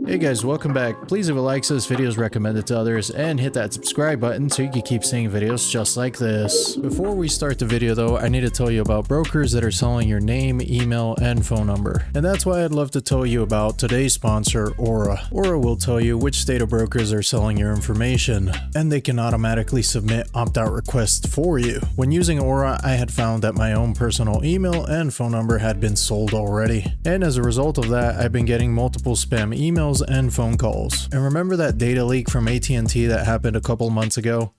Hey guys, welcome back. Please leave a like so this video is recommended to others and hit that subscribe button so you can keep seeing videos just like this. Before we start the video though, I need to tell you about brokers that are selling your name, email, and phone number. And that's why I'd love to tell you about today's sponsor, Aura. Aura will tell you which state of brokers are selling your information, and they can automatically submit opt-out requests for you. When using Aura, I had found that my own personal email and phone number had been sold already. And as a result of that, I've been getting multiple spam emails and phone calls. And remember that data leak from AT&T that happened a couple months ago?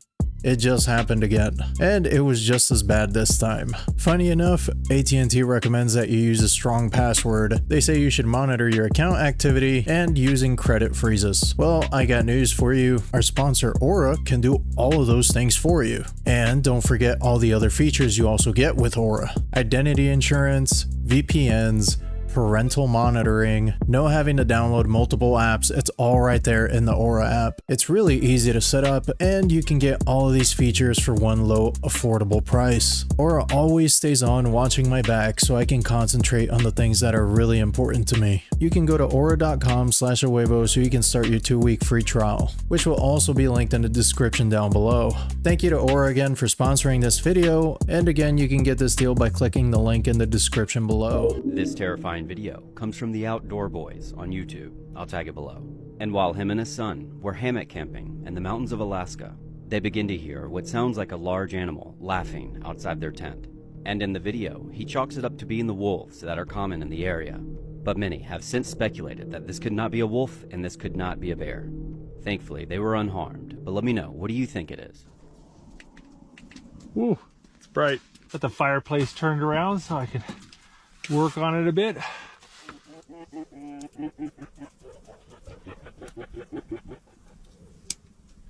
It just happened again, and it was just as bad this time. Funny enough, AT&T recommends that you use a strong password. They say you should monitor your account activity and using credit freezes. Well, I got news for you. Our sponsor Aura can do all of those things for you. And don't forget all the other features you also get with Aura. Identity insurance, VPNs, parental monitoring, no having to download multiple apps. It's all right there in the Aura app. It's really easy to set up, and you can get all of these features for one low, affordable price. Aura always stays on watching my back so I can concentrate on the things that are really important to me. You can go to aura.com/Ahuevo so you can start your 2-week free trial, which will also be linked in the description down below. Thank you to Aura again for sponsoring this video, and again, you can get this deal by clicking the link in the description below. This terrifying video comes from the Outdoor Boys on YouTube. I'll tag it below. And while him and his son were hammock camping in the mountains of Alaska, they begin to hear what sounds like a large animal laughing outside their tent. And in the video, he chalks it up to being the wolves that are common in the area. But many have since speculated that this could not be a wolf and this could not be a bear. Thankfully, they were unharmed, but let me know, what do you think it is? Ooh, it's bright. Got the fireplace turned around so I can work on it a bit.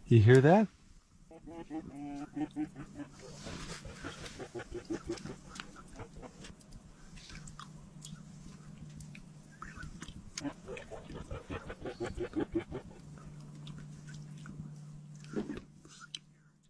You hear that?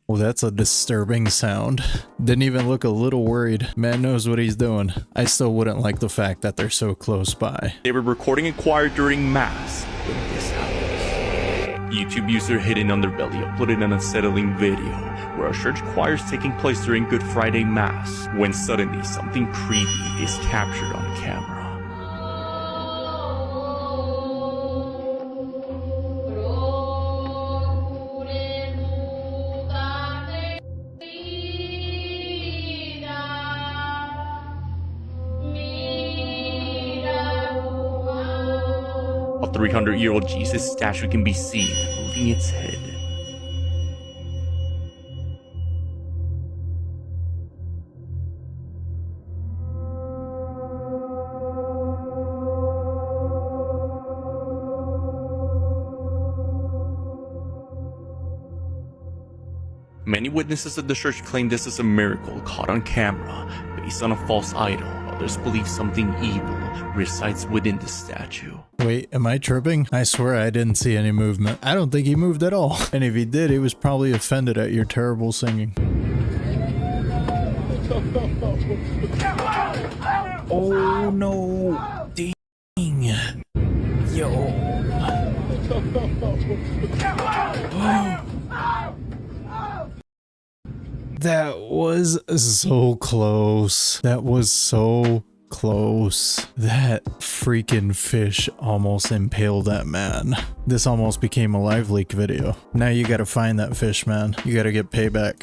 Oh, that's a disturbing sound. Didn't even look a little worried. Man knows what he's doing. I still wouldn't like the fact that they're so close by. They were recording a choir during Mass when this happens. YouTube user Hidden Underbelly uploaded an unsettling video where a church choir is taking place during Good Friday Mass when suddenly something creepy is captured on camera. A 300-year-old Jesus statue can be seen moving its head. Many witnesses at the church claim this is a miracle caught on camera based on a false idol. Others believe something evil resides within the statue. Wait, am I tripping? I swear I didn't see any movement. I don't think he moved at all. And if he did, he was probably offended at your terrible singing. Oh no! Dang! Yo! That was so close. That was so close. That freaking fish almost impaled that man. This almost became a live leak video. Now you gotta find that fish, man. You gotta get payback.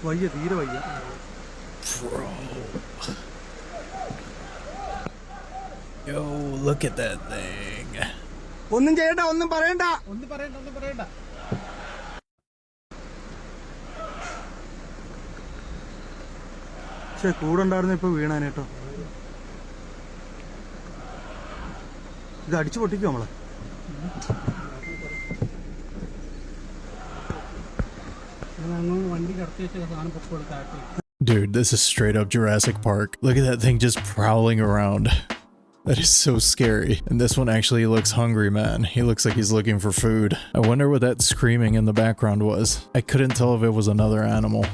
Bro. Yo, look at that thing. കൂടുണ്ടായിരുന്നു ഇപ്പൊ വീണാൻ കേട്ടോ ഇത് അടിച്ചു പൊട്ടിക്കും നമ്മളെ വണ്ടി കടത്തി വെച്ച സാധനം പൊക്കി കൊടുത്താട്ടി. Dude, this is straight up Jurassic Park. Look at that thing just prowling around. That is so scary. And this one actually looks hungry, man. He looks like he's looking for food. I wonder what that screaming in the background was. I couldn't tell if it was another animal.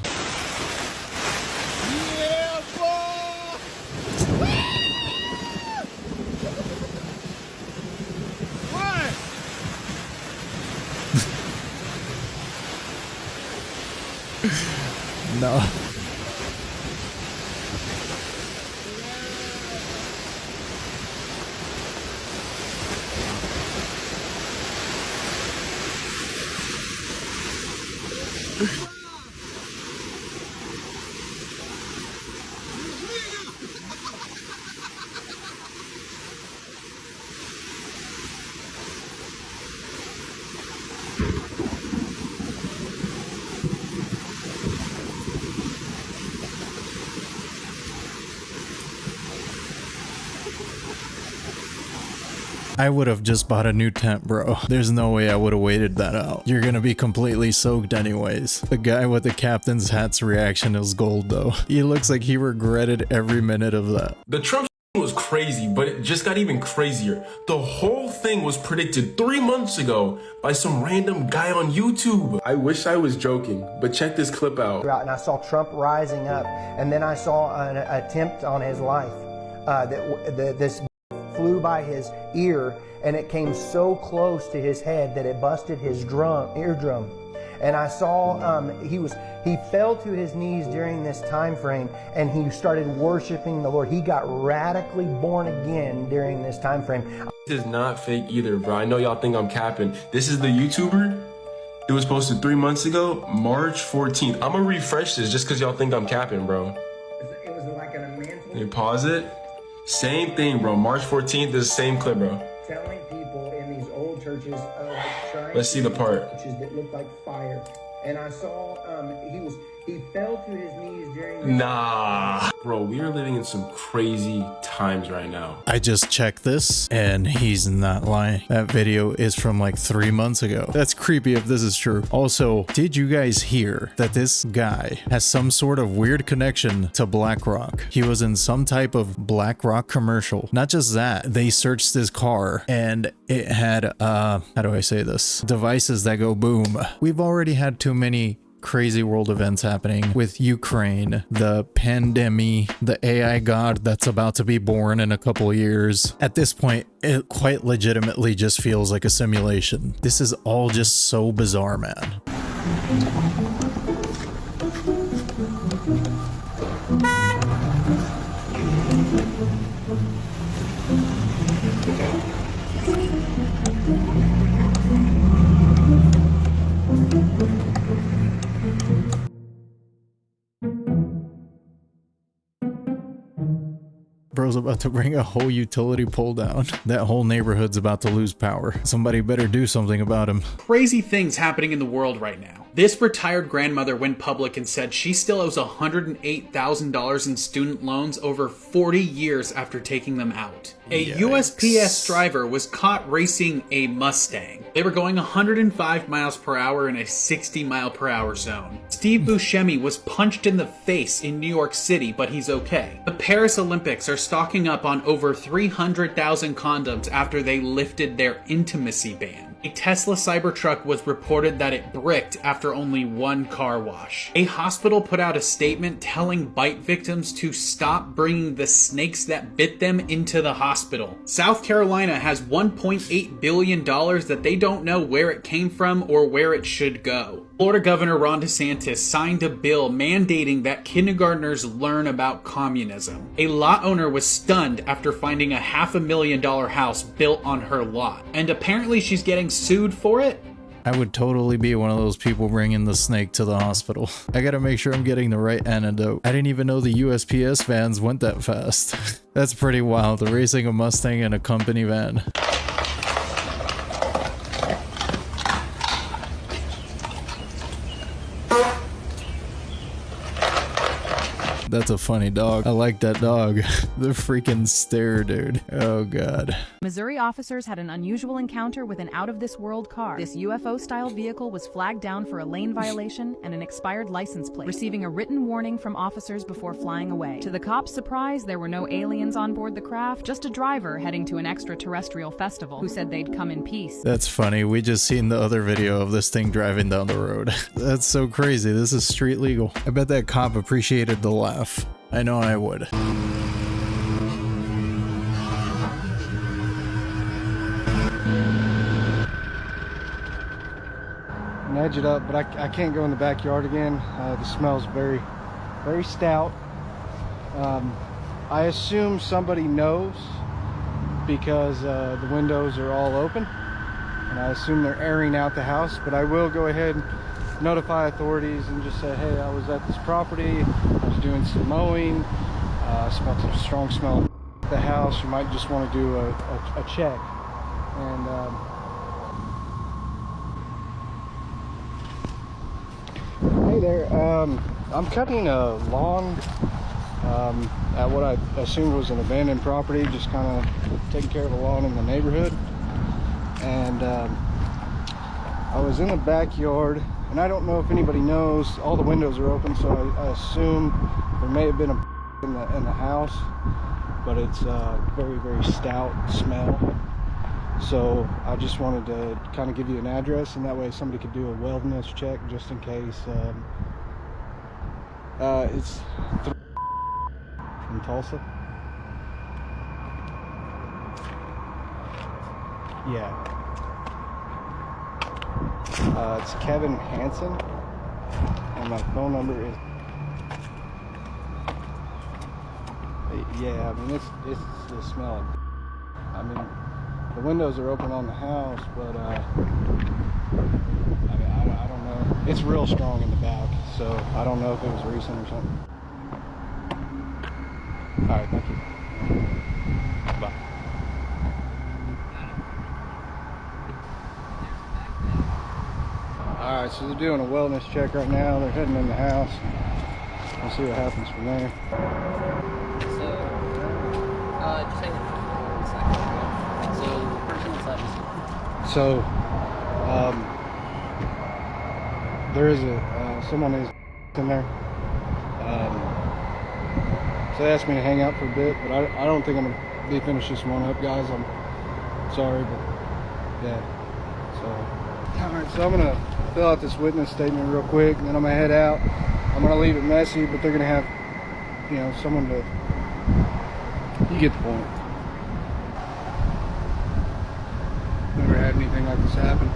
no. I would have just bought a new tent, bro. There's no way I would have waited that out. You're gonna be completely soaked anyways. The guy with the captain's hat's reaction is gold though. He looks like he regretted every minute of that. The Trump was crazy, but it just got even crazier. The whole thing was predicted 3 months ago by some random guy on YouTube. I wish I was joking, but check this clip out. And I saw Trump rising up, and then I saw an attempt on his life. This flew by his ear, and it came so close to his head that it busted his eardrum. And I saw he fell to his knees during this time frame, and he started worshiping the Lord. He got radically born again during this time frame. This is not fake either, bro. I know y'all think I'm capping. This is the YouTuber. It was posted 3 months ago, March 14th. I'm gonna refresh this just because y'all think I'm capping, bro. It was like an mantle. You pause it. Same thing, bro. March 14th is the same clip, bro. Telling people in these old churches, like Let's see the part. churches that looked like fire. And I saw he fell to his knees during the Nah. Bro, we are living in some crazy times right now. I just checked this and he's not lying. That video is from like 3 months ago. That's creepy if this is true. Also, did you guys hear that this guy has some sort of weird connection to BlackRock? He was in some type of BlackRock commercial. Not just that, they searched his car and it had, how do I say this? Devices that go boom. We've already had too many crazy world events happening with Ukraine, the pandemic, the AI god that's about to be born in a couple years. At this point, it quite legitimately just feels like a simulation. This is all just so bizarre, man. Bro's about to bring a whole utility pole down. That whole neighborhood's about to lose power. Somebody better do something about him. Crazy things happening in the world right now. This retired grandmother went public and said she still owes $108,000 in student loans over 40 years after taking them out. A Yikes. USPS driver was caught racing a Mustang. They were going 105 miles per hour in a 60 mile per hour zone. Steve Buscemi was punched in the face in New York City, but he's okay. The Paris Olympics are stocking up on over 300,000 condoms after they lifted their intimacy ban. A Tesla Cybertruck was reported that it bricked after only one car wash. A hospital put out a statement telling bite victims to stop bringing the snakes that bit them into the hospital. South Carolina has $1.8 billion that they don't know where it came from or where it should go. Florida Governor Ron DeSantis signed a bill mandating that kindergartners learn about communism. A lot owner was stunned after finding a $500,000 house built on her lot. And apparently she's getting sued for it? I would totally be one of those people bringing the snake to the hospital. I gotta make sure I'm getting the right antidote. I didn't even know the USPS vans went that fast. That's pretty wild, racing a Mustang in a company van. That's a funny dog. I like that dog. The freaking stare, dude. Oh god. Missouri officers had an unusual encounter with an out-of-this-world car. This UFO-style vehicle was flagged down for a lane violation and an expired license plate, receiving a written warning from officers before flying away. To the cops' surprise, there were no aliens on board the craft, just a driver heading to an extraterrestrial festival who said they'd come in peace. That's funny. We just seen the other video of this thing driving down the road. That's so crazy. This is street legal. I bet that cop appreciated the laugh. I know I would. edge it up, but I can't go in the backyard again. The smell's very, very stout. I assume somebody knows because the windows are all open, and I assume they're airing out the house, but I will go ahead and notify authorities and just say, hey, I was at this property, I was doing some mowing, I smelled some strong smell at the house. You might just want to do a check. And hey there, I'm cutting a lawn at what I assumed was an abandoned property, just kind of taking care of a lawn in the neighborhood. And I was in the backyard, and I don't know if anybody knows, all the windows are open, so I assume there may have been a in the house, but it's a very, very stout smell. So I just wanted to kind of give you an address, and that way somebody could do a wellness check just in case. It's from Tulsa. Yeah. It's Kevin Hansen, and my phone number is. Yeah, I mean it's the smell. I mean the windows are open on the house, but I mean I don't know. It's real strong in the back, so I don't know if it was recent or something. All right, thank you. Bye. Alright, so they're doing a wellness check right now. They're heading in the house. We'll see what happens from there. So, just hang on a second. So, the person inside is... So, there is someone is in there. So they asked me to hang out for a bit, but I don't think I'm going to finish this one up, guys. I'm sorry, but yeah. So, alright, so I'm going to fill out this witness statement real quick, and then I'm gonna head out. I'm gonna leave it messy, but they're gonna have, you know, someone to, you get the point. Never had anything like this happen.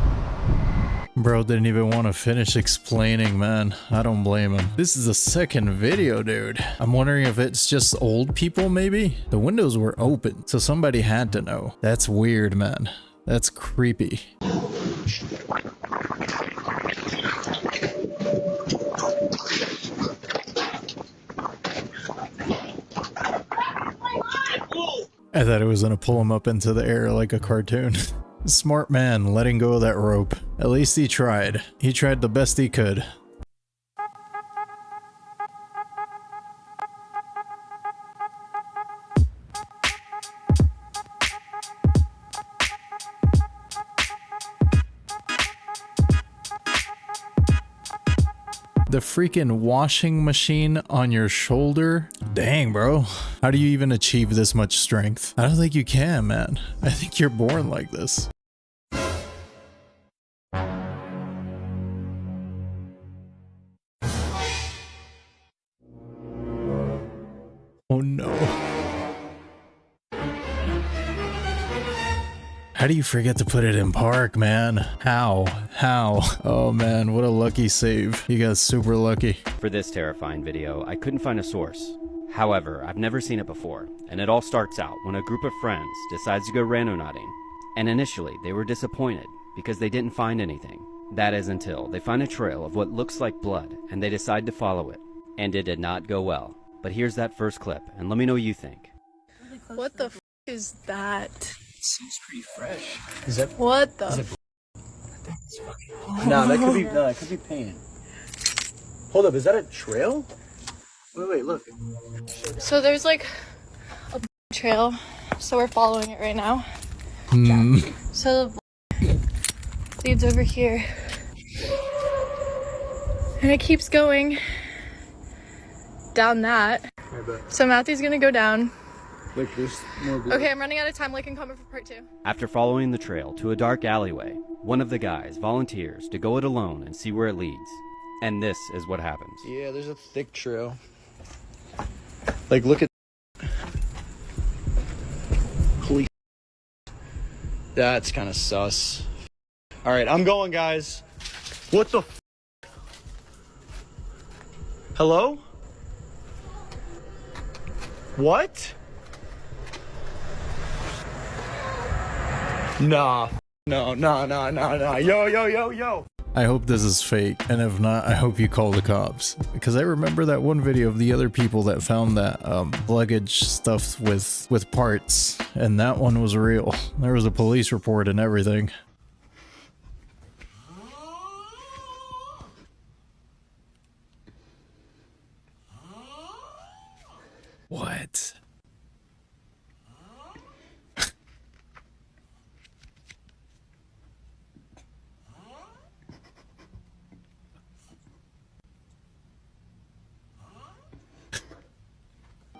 Bro didn't even want to finish explaining, man. I don't blame him. This is the second video, dude. I'm wondering if it's just old people, maybe? The windows were open, so somebody had to know. That's weird, man. That's creepy. I thought it was gonna pull him up into the air like a cartoon. Smart man letting go of that rope. At least he tried. He tried the best he could. The freaking washing machine on your shoulder? Dang, bro. How do you even achieve this much strength? I don't think you can, man. I think you're born like this. Oh no. How do you forget to put it in park, man? How? Oh man, what a lucky save. You got super lucky. For this terrifying video, I couldn't find a source. However, I've never seen it before, and it all starts out when a group of friends decides to go randonauting. And initially, they were disappointed because they didn't find anything. That is until they find a trail of what looks like blood, and they decide to follow it. And it did not go well. But here's that first clip, and let me know what you think. What the f is that? Seems pretty fresh. Is that... What the? No, that could be paint. Hold up, is that a trail? Wait, look. So there's like a trail, so we're following it right now. So the leads over here, and it keeps going down that. So Matthew's gonna go down. Like this, more blue. Okay, I'm running out of time. Like, and comment for part 2. After following the trail to a dark alleyway, one of the guys volunteers to go it alone and see where it leads. And this is what happens. Yeah, there's a thick trail. Like, look at... Holy... That's kind of sus. Alright, I'm going, guys. What the f? Hello? What? Nah. No. Yo. I hope this is fake, and if not, I hope you call the cops. Because I remember that one video of the other people that found that luggage stuffed with parts, and that one was real. There was a police report and everything. What?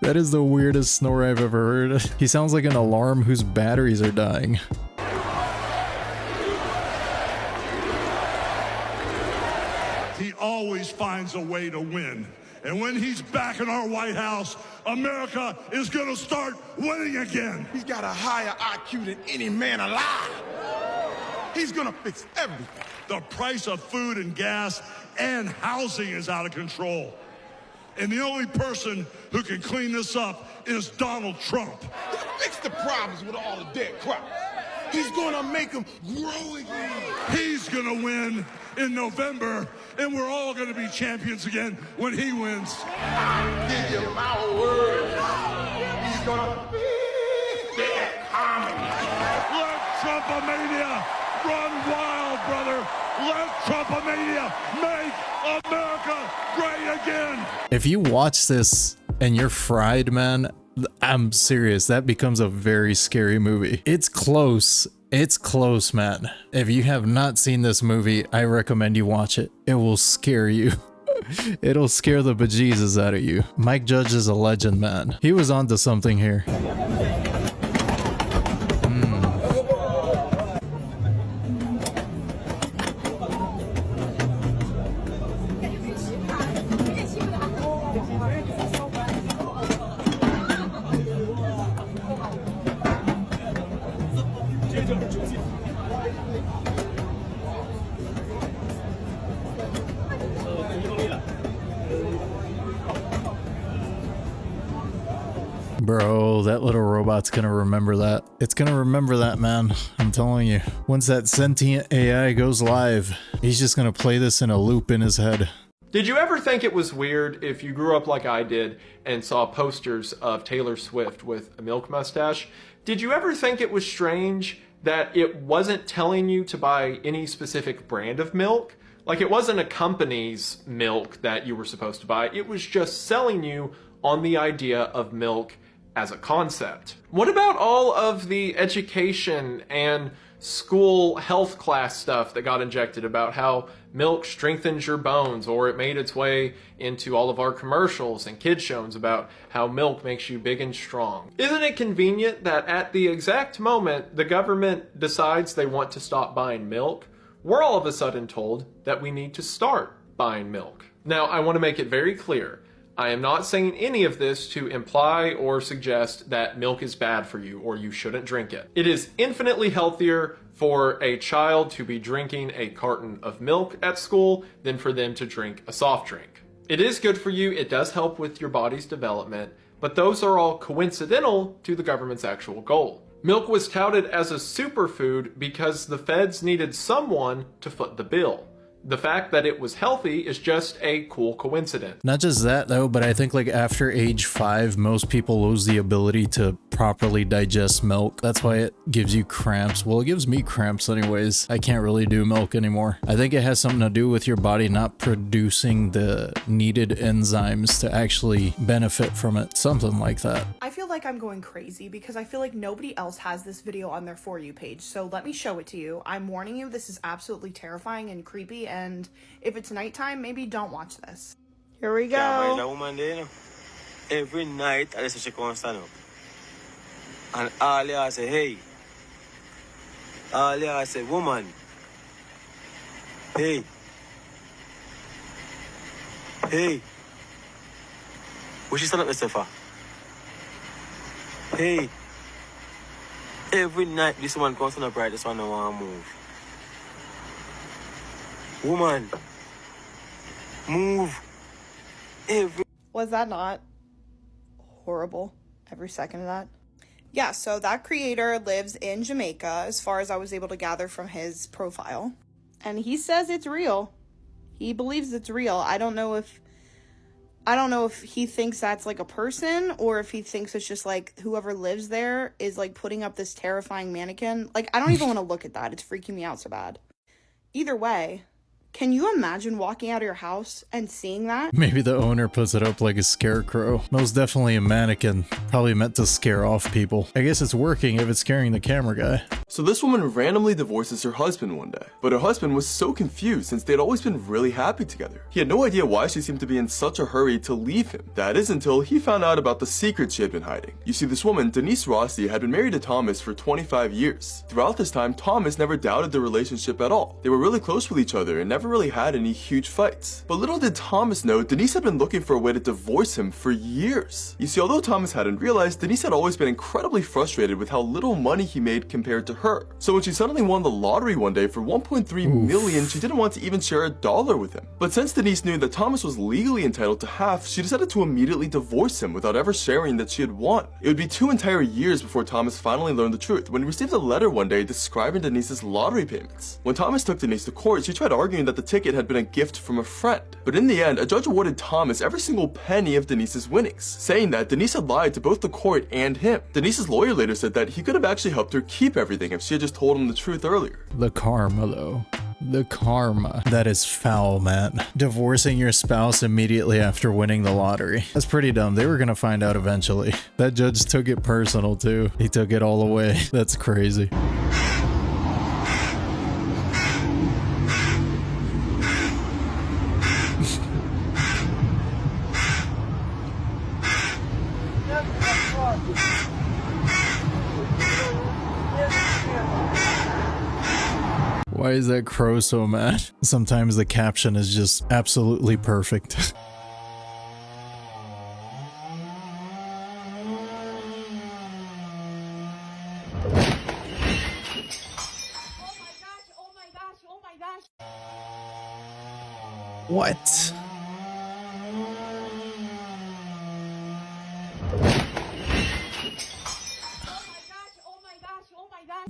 That is the weirdest snore I've ever heard. He sounds like an alarm whose batteries are dying. He always finds a way to win. And when he's back in our White House, America is gonna start winning again. He's got a higher IQ than any man alive. He's gonna fix everything. The price of food and gas and housing is out of control. And the only person who can clean this up is Donald Trump. He'll fix the problems with all the dead crops. He's gonna make them grow again. He's gonna win in November, and we're all gonna be champions again when he wins. I give you my word. He's gonna fix the economy. Let Trumpomania run wild, brother. Let Trumpomania make America great again. If you watch this and you're fried, man, I'm serious. That becomes a very scary movie. It's close. It's close, man. If you have not seen this movie, I recommend you watch it. It will scare you. It'll scare the bejesus out of you. Mike Judge is a legend, man. He was onto something here. Bro, that little robot's gonna remember that. It's gonna remember that, man. I'm telling you. Once that sentient AI goes live, he's just gonna play this in a loop in his head. Did you ever think it was weird if you grew up like I did and saw posters of Taylor Swift with a milk mustache? Did you ever think it was strange that it wasn't telling you to buy any specific brand of milk? Like, it wasn't a company's milk that you were supposed to buy. It was just selling you on the idea of milk as a concept. What about all of the education and school health class stuff that got injected about how milk strengthens your bones, or it made its way into all of our commercials and kid shows about how milk makes you big and strong? Isn't it convenient that at the exact moment the government decides they want to stop buying milk, we're all of a sudden told that we need to start buying milk? Now, I want to make it very clear. I am not saying any of this to imply or suggest that milk is bad for you or you shouldn't drink it. It is infinitely healthier for a child to be drinking a carton of milk at school than for them to drink a soft drink. It is good for you, it does help with your body's development, but those are all coincidental to the government's actual goal. Milk was touted as a superfood because the feds needed someone to foot the bill. The fact that it was healthy is just a cool coincidence. Not just that though, but I think like after age 5, most people lose the ability to properly digest milk. That's why it gives you cramps. Well, it gives me cramps anyways. I can't really do milk anymore. I think it has something to do with your body not producing the needed enzymes to actually benefit from it. Something like that. I feel like I'm going crazy because I feel like nobody else has this video on their For You page. So let me show it to you. I'm warning you, this is absolutely terrifying and creepy. And if it's nighttime, maybe don't watch this. Here we go. Every night, I listen to she come stand up. And Alia say, hey. Alia say, woman. Hey. Hey. What she stand up there for? Hey. Every night, this one comes stand up right, this one don't want to move. Woman, move. Was that not horrible? Every second of that. Yeah, so that creator lives in Jamaica, as far as I was able to gather from his profile. And he says it's real. He believes it's real. I don't know if he thinks that's like a person, or if he thinks it's just like whoever lives there is like putting up this terrifying mannequin. Like, I don't even want to look at that. It's freaking me out so bad. Either way, can you imagine walking out of your house and seeing that? Maybe the owner puts it up like a scarecrow. Most definitely a mannequin. Probably meant to scare off people. I guess it's working if it's scaring the camera guy. So this woman randomly divorces her husband one day, but her husband was so confused since they'd always been really happy together. He had no idea why she seemed to be in such a hurry to leave him. That is until he found out about the secret she had been hiding. You see, this woman, Denise Rossi, had been married to Thomas for 25 years. Throughout this time, Thomas never doubted the relationship at all. They were really close with each other and never really had any huge fights. But little did Thomas know, Denise had been looking for a way to divorce him for years. You see, although Thomas hadn't realized, Denise had always been incredibly frustrated with how little money he made compared to her. So when she suddenly won the lottery one day for 1.3 million, she didn't want to even share $1 with him. But since Denise knew that Thomas was legally entitled to half, she decided to immediately divorce him without ever sharing that she had won. It would be 2 entire years before Thomas finally learned the truth, when he received a letter one day describing Denise's lottery payments. When Thomas took Denise to court, she tried arguing that the ticket had been a gift from a friend. But in the end, a judge awarded Thomas every single penny of Denise's winnings, saying that Denise had lied to both the court and him. Denise's lawyer later said that he could have actually helped her keep everything if she had just told him the truth earlier. The karma though. The karma. That is foul, man. Divorcing your spouse immediately after winning the lottery. That's pretty dumb. They were gonna find out eventually. That judge took it personal too. He took it all away. That's crazy. Why is that crow so mad? Sometimes the caption is just absolutely perfect. What?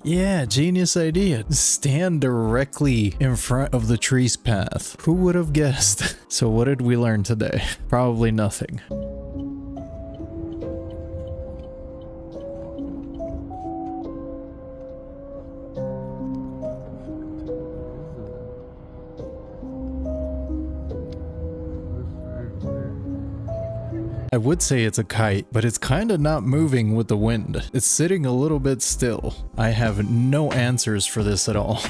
Yeah, genius idea. Stand directly in front of the tree's path. Who would have guessed? So what did we learn today? Probably nothing. I would say it's a kite, but it's kind of not moving with the wind. It's sitting a little bit still. I have no answers for this at all.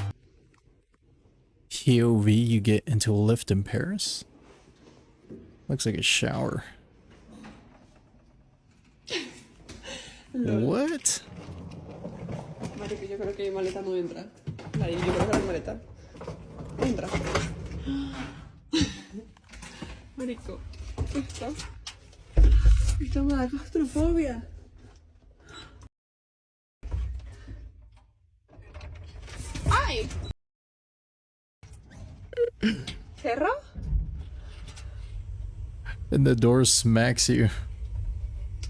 POV, you get into a lift in Paris? Looks like a shower. What? Marico, yo creo que mi maleta no entra. Marico, yo creo que la maleta entra. Marico, esto me da claustrofobia. ¡Ay! ¿Cerro? And the door smacks you.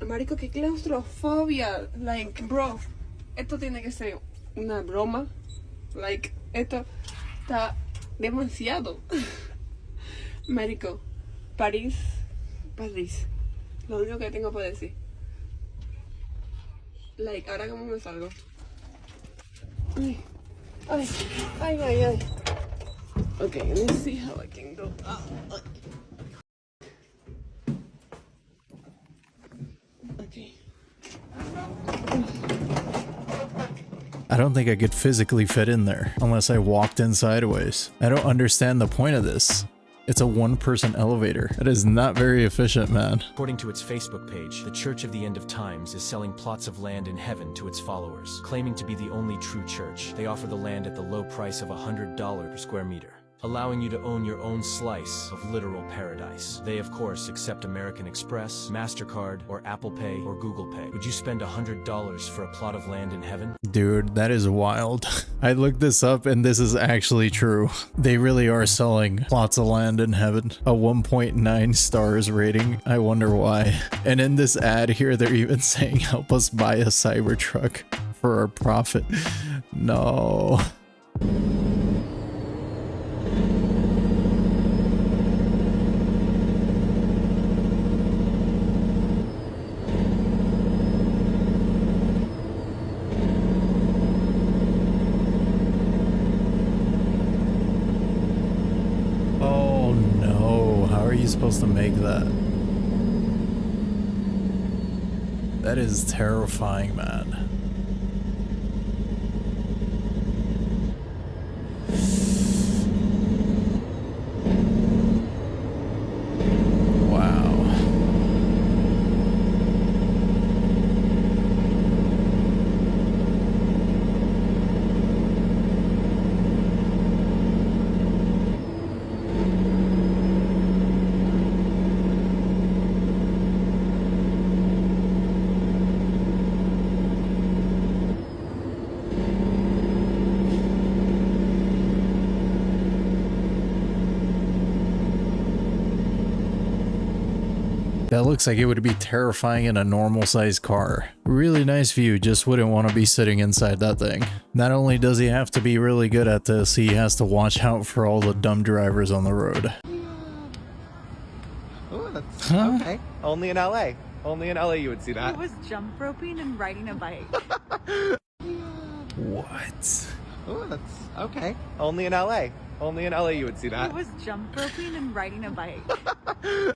Marico, qué claustrofobia. Like, bro, esto tiene que ser una broma. Like, esto está demasiado. Marico, París. Lo único que tengo para decir. Like, ahora cómo me salgo. Ay, ay, ay, ay, ay. Okay, let me see how I can go. Okay. I don't think I could physically fit in there unless I walked in sideways. I don't understand the point of this. It's a one-person elevator. That is not very efficient, man. According to its Facebook page, the Church of the End of Times is selling plots of land in heaven to its followers, claiming to be the only true church. They offer the land at the low price of $100 per square meter. allowing you to own your own slice of literal paradise. They, of course, accept American Express, MasterCard, or Apple Pay, or Google Pay. Would you spend $100 for a plot of land in heaven? Dude, that is wild. I looked this up and this is actually true. They really are selling plots of land in heaven. A 1.9 stars rating. I wonder why. And in this ad here, they're even saying, help us buy a Cybertruck for our profit. No. Oh no, how are you supposed to make that? That is terrifying, man. That looks like it would be terrifying in a normal sized car. Really nice view, just wouldn't want to be sitting inside that thing. Not only does he have to be really good at this, he has to watch out for all the dumb drivers on the road. Oh, that's okay. Only in LA. Only in LA you would see that. It was jump roping and riding a bike. What? Oh, that's okay. Only in LA. Only in LA you would see that. It was jump roping and riding a bike.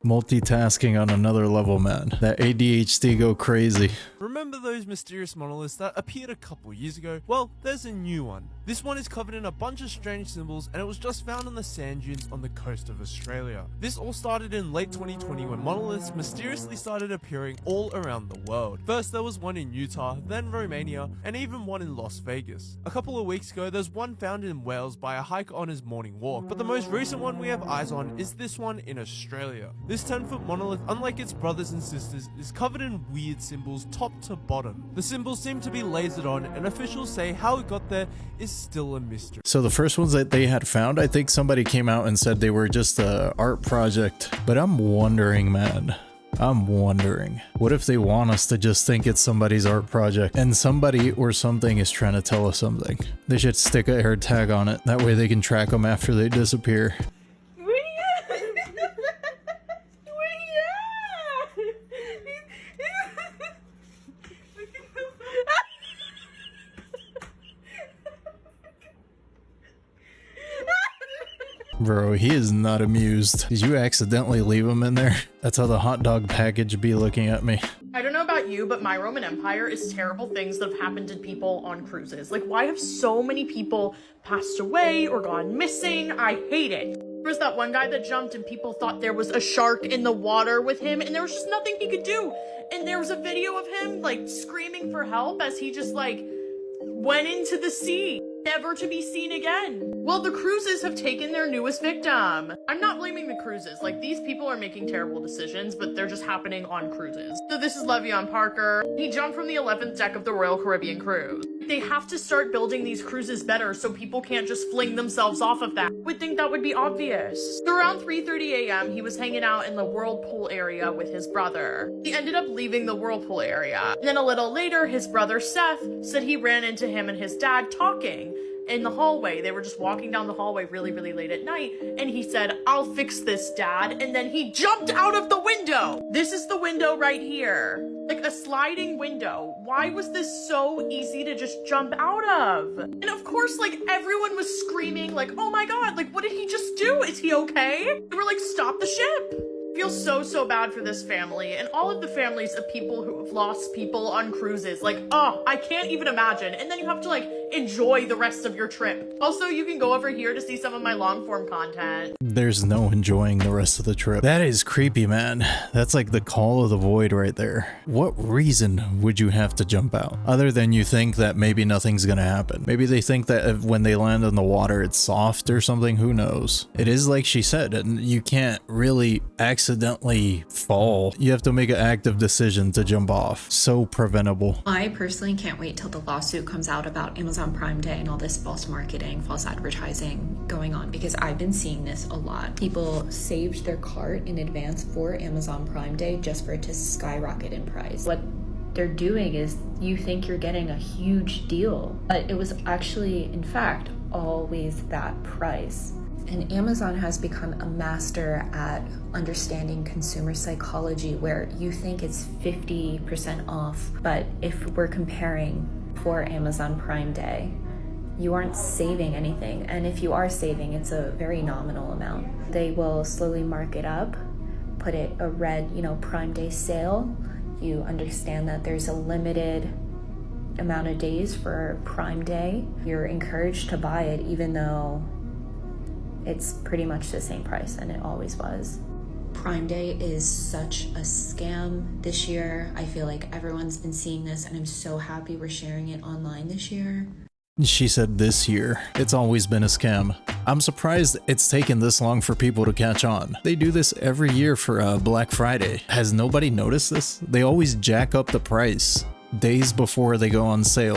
Multitasking on another level, man. That ADHD go crazy. Remember those mysterious monoliths that appeared a couple years ago? Well, there's a new one. This one is covered in a bunch of strange symbols and it was just found on the sand dunes on the coast of Australia. This all started in late 2020 when monoliths mysteriously started appearing all around the world. First there was one in Utah, then Romania, and even one in Las Vegas. A couple of weeks ago there's one found in Wales by a hiker on his morning walk, but the most recent one we have eyes on is this one in Australia. This 10-foot monolith, unlike its brothers and sisters, is covered in weird symbols top to bottom. The symbols seem to be lasered on, and officials say how it got there is still a mystery. So the first ones that they had found, I think somebody came out and said they were just a art project. But I'm wondering, man. I'm wondering, what if they want us to just think it's somebody's art project and somebody or something is trying to tell us something? They should stick a air tag on it. That way they can track them after they disappear. Bro, he is not amused. Did you accidentally leave him in there? That's how the hot dog package be looking at me. I don't know about you, but my Roman Empire is terrible things that have happened to people on cruises. Like, why have so many people passed away or gone missing? I hate it. There was that one guy that jumped and people thought there was a shark in the water with him and there was just nothing he could do. And there was a video of him, like, screaming for help as he just, like, went into the sea, never to be seen again. Well, the cruises have taken their newest victim. I'm not blaming the cruises. Like, these people are making terrible decisions, but they're just happening on cruises. So this is Le'Veon Parker. He jumped from the 11th deck of the Royal Caribbean cruise. They have to start building these cruises better so people can't just fling themselves off of that. Would think that would be obvious. So around 3:30 a.m., he was hanging out in the whirlpool area with his brother. He ended up leaving the whirlpool area. And then a little later, his brother Seth said he ran into him and his dad talking in the hallway. They were just walking down the hallway really, really late at night, and he said, "I'll fix this, Dad," and then he jumped out of the window. This is the window right here. Like a sliding window. Why was this so easy to just jump out of? And of course, like, everyone was screaming, like, "Oh my God, like, what did he just do? Is he okay?" They were like, "Stop the ship." I feel so bad for this family and all of the families of people who have lost people on cruises. Like, oh, I can't even imagine. And then you have to, like, enjoy the rest of your trip. Also, you can go over here to see some of my long form content. There's no enjoying the rest of the trip. That is creepy, man. That's like the call of the void right there. What reason would you have to jump out? Other than you think that maybe nothing's gonna happen. Maybe they think that when they land on the water it's soft or something, who knows? It is like she said, and you can't really accidentally fall. You have to make an active decision to jump off. So preventable. I personally can't wait till the lawsuit comes out about Amazon Prime Day and all this false marketing, false advertising going on, because I've been seeing this a lot. People saved their cart in advance for Amazon Prime Day just for it to skyrocket in price. What they're doing is you think you're getting a huge deal, but it was actually, in fact, always that price. And Amazon has become a master at understanding consumer psychology, where you think it's 50% off, but if we're comparing for Amazon Prime Day, you aren't saving anything. And if you are saving, it's a very nominal amount. They will slowly mark it up, put it a red, Prime Day sale. You understand that there's a limited amount of days for Prime Day. You're encouraged to buy it even though it's pretty much the same price and it always was. Prime Day is such a scam this year. I feel like everyone's been seeing this and I'm so happy we're sharing it online this year. She said this year. It's always been a scam. I'm surprised it's taken this long for people to catch on. They do this every year for Black Friday. Has nobody noticed this? They always jack up the price days before they go on sale.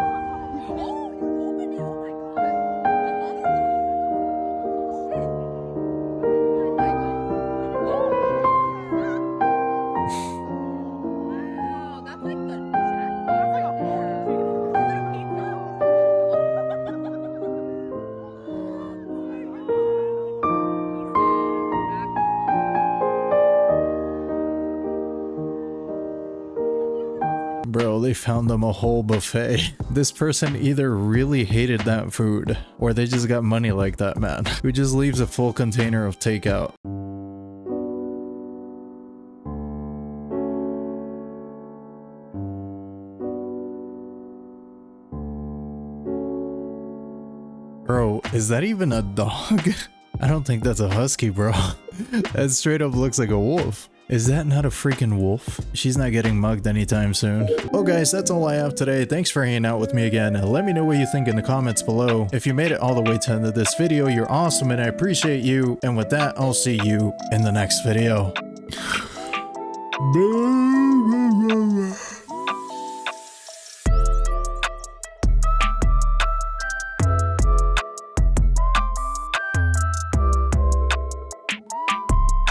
Bro, they found them a whole buffet. This person either really hated that food, or they just got money like that man, who just leaves a full container of takeout. Bro, is that even a dog? I don't think that's a husky, bro. That straight up looks like a wolf. Is that not a freaking wolf? She's not getting mugged anytime soon. Well guys, that's all I have today. Thanks for hanging out with me again. Let me know what you think in the comments below. If you made it all the way to the end of this video, you're awesome and I appreciate you. And with that, I'll see you in the next video.